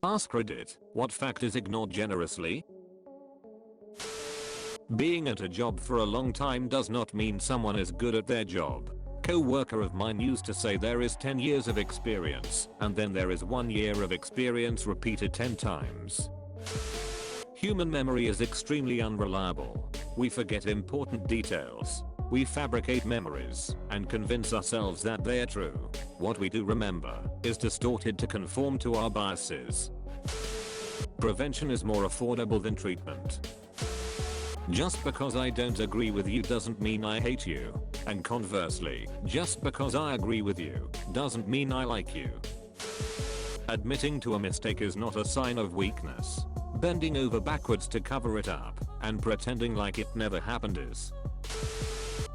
Ask Reddit, what fact is ignored generously? Being at a job for a long time does not mean someone is good at their job. Co-worker of mine used to say there is 10 years of experience, and then there is 1 year of experience repeated 10 times. Human memory is extremely unreliable. We forget important details. We fabricate memories and convince ourselves that they are true. What we do remember is distorted to conform to our biases. Prevention is more affordable than treatment. Just because I don't agree with you doesn't mean I hate you. And conversely, just because I agree with you doesn't mean I like you. Admitting to a mistake is not a sign of weakness. Bending over backwards to cover it up and pretending like it never happened is.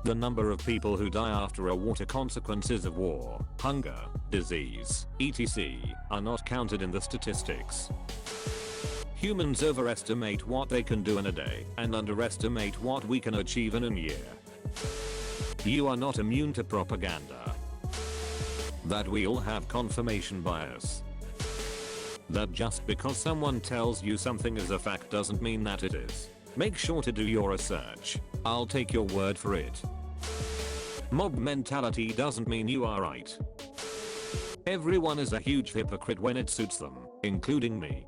The number of people who die after a war to consequences of war, hunger, disease, etc. are not counted in the statistics. Humans overestimate what they can do in a day and underestimate what we can achieve in a year. You are not immune to propaganda. That we all have confirmation bias. That just because someone tells you something is a fact doesn't mean that it is. Make sure to do your research. I'll take your word for it. Mob mentality doesn't mean you are right. Everyone is a huge hypocrite when it suits them, including me.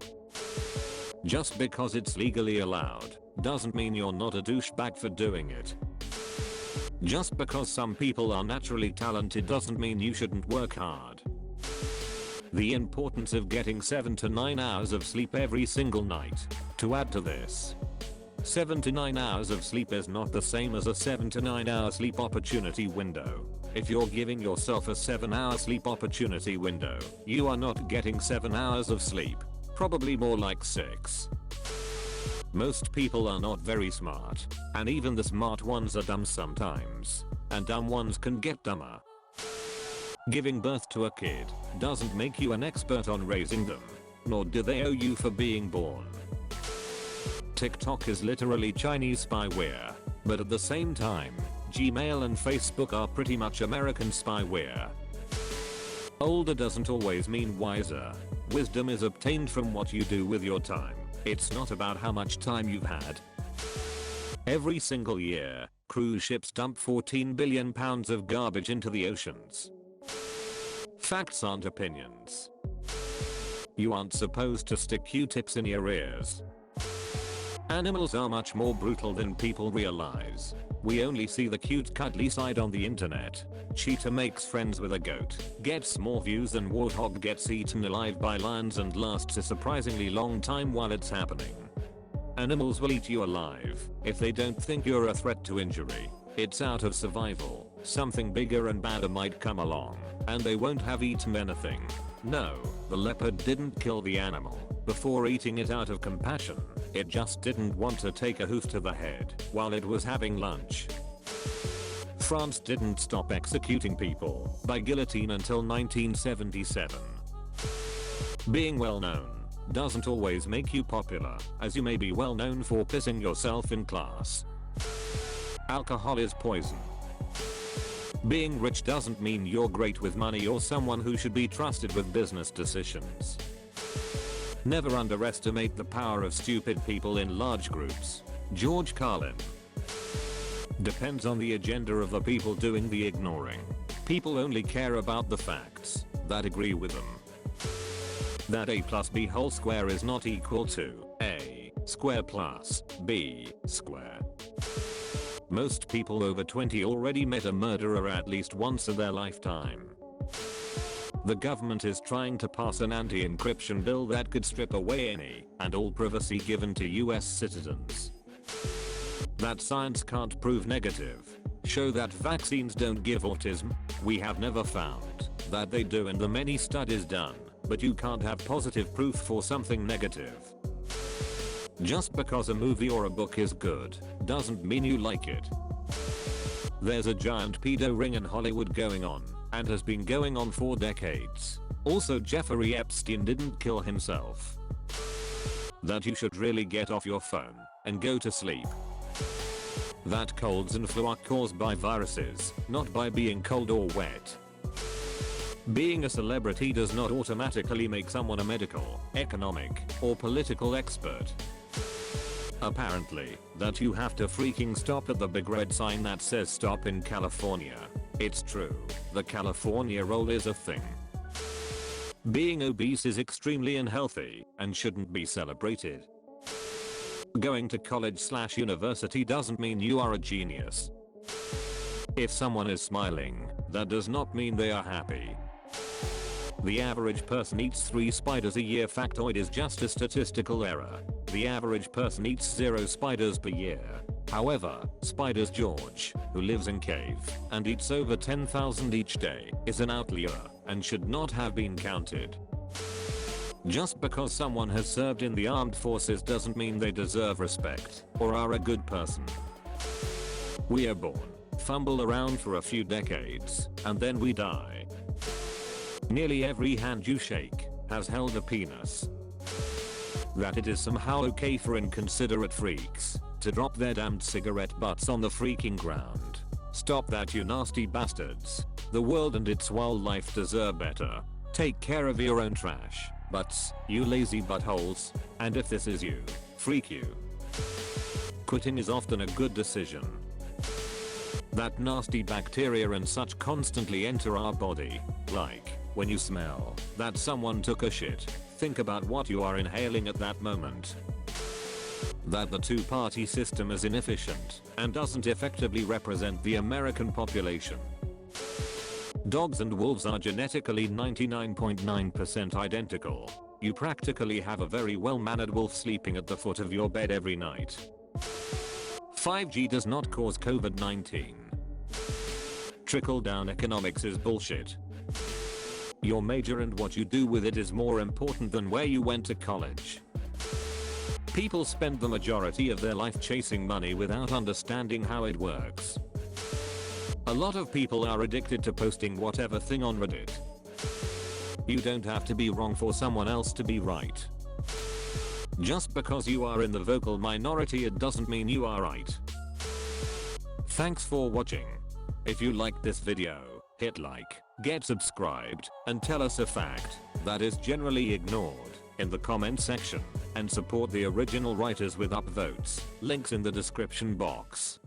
Just because it's legally allowed doesn't mean you're not a douchebag for doing it. Just because some people are naturally talented doesn't mean you shouldn't work hard. The importance of getting 7 to 9 hours of sleep every single night. To add to this, 7 to 9 hours of sleep is not the same as a 7 to 9 hour sleep opportunity window. If you're giving yourself a 7-hour sleep opportunity window, you are not getting 7 hours of sleep. Probably more like 6. Most people are not very smart, and even the smart ones are dumb sometimes, and dumb ones can get dumber. Giving birth to a kid doesn't make you an expert on raising them, nor do they owe you for being born. TikTok is literally Chinese spyware, but at the same time, Gmail and Facebook are pretty much American spyware. Older doesn't always mean wiser. Wisdom is obtained from what you do with your time. It's not about how much time you've had. Every single year, cruise ships dump 14 billion pounds of garbage into the oceans. Facts aren't opinions. You aren't supposed to stick Q-tips in your ears. Animals are much more brutal than people realize. We only see the cute cuddly side on the internet. Cheetah makes friends with a goat, gets more views than warthog gets eaten alive by lions and lasts a surprisingly long time while it's happening. Animals will eat you alive if they don't think you're a threat to injury. It's out of survival. Something bigger and badder might come along, and they won't have eaten anything. No, the leopard didn't kill the animal before eating it out of compassion. It just didn't want to take a hoof to the head while it was having lunch. France didn't stop executing people by guillotine until 1977. Being well known doesn't always make you popular, as you may be well known for pissing yourself in class. Alcohol is poison. Being rich doesn't mean you're great with money or someone who should be trusted with business decisions. Never underestimate the power of stupid people in large groups. George Carlin. Depends on the agenda of the people doing the ignoring. People only care about the facts that agree with them. That a plus b whole square is not equal to a square plus b square. Most people over 20 already met a murderer at least once in their lifetime. The government is trying to pass an anti-encryption bill that could strip away any and all privacy given to US citizens. That science can't prove negative. Show that vaccines don't give autism. We have never found that they do in the many studies done, but you can't have positive proof for something negative. Just because a movie or a book is good doesn't mean you like it. There's a giant pedo ring in Hollywood going on, and has been going on for decades. Also, Jeffrey Epstein didn't kill himself. That you should really get off your phone and go to sleep. That colds and flu are caused by viruses, not by being cold or wet. Being a celebrity does not automatically make someone a medical, economic, or political expert. Apparently, that you have to freaking stop at the big red sign that says stop in California. It's true, the California roll is a thing. Being obese is extremely unhealthy and shouldn't be celebrated. Going to college/university doesn't mean you are a genius. If someone is smiling, that does not mean they are happy. The average person eats 3 spiders a year factoid is just a statistical error. The average person eats 0 spiders per year. However, Spiders George, who lives in cave and eats over 10,000 each day, is an outlier and should not have been counted. Just because someone has served in the armed forces doesn't mean they deserve respect or are a good person. We are born, fumble around for a few decades, and then we die. Nearly every hand you shake has held a penis. That it is somehow okay for inconsiderate freaks to drop their damned cigarette butts on the freaking ground. Stop that, you nasty bastards. The world and its wildlife deserve better. Take care of your own trash, butts, you lazy buttholes, and if this is you, freak you. Quitting is often a good decision. That nasty bacteria and such constantly enter our body, like when you smell that someone took a shit, think about what you are inhaling at that moment. That the two-party system is inefficient and doesn't effectively represent the American population. Dogs and wolves are genetically 99.9% identical. You practically have a very well-mannered wolf sleeping at the foot of your bed every night. 5G does not cause COVID-19. Trickle-down economics is bullshit. Your major and what you do with it is more important than where you went to college. People spend the majority of their life chasing money without understanding how it works. A lot of people are addicted to posting whatever thing on Reddit. You don't have to be wrong for someone else to be right. Just because you are in the vocal minority, it doesn't mean you are right. Thanks for watching. If you liked this video, hit like, get subscribed, and tell us a fact that is generally ignored in the comment section, and support the original writers with upvotes, links in the description box.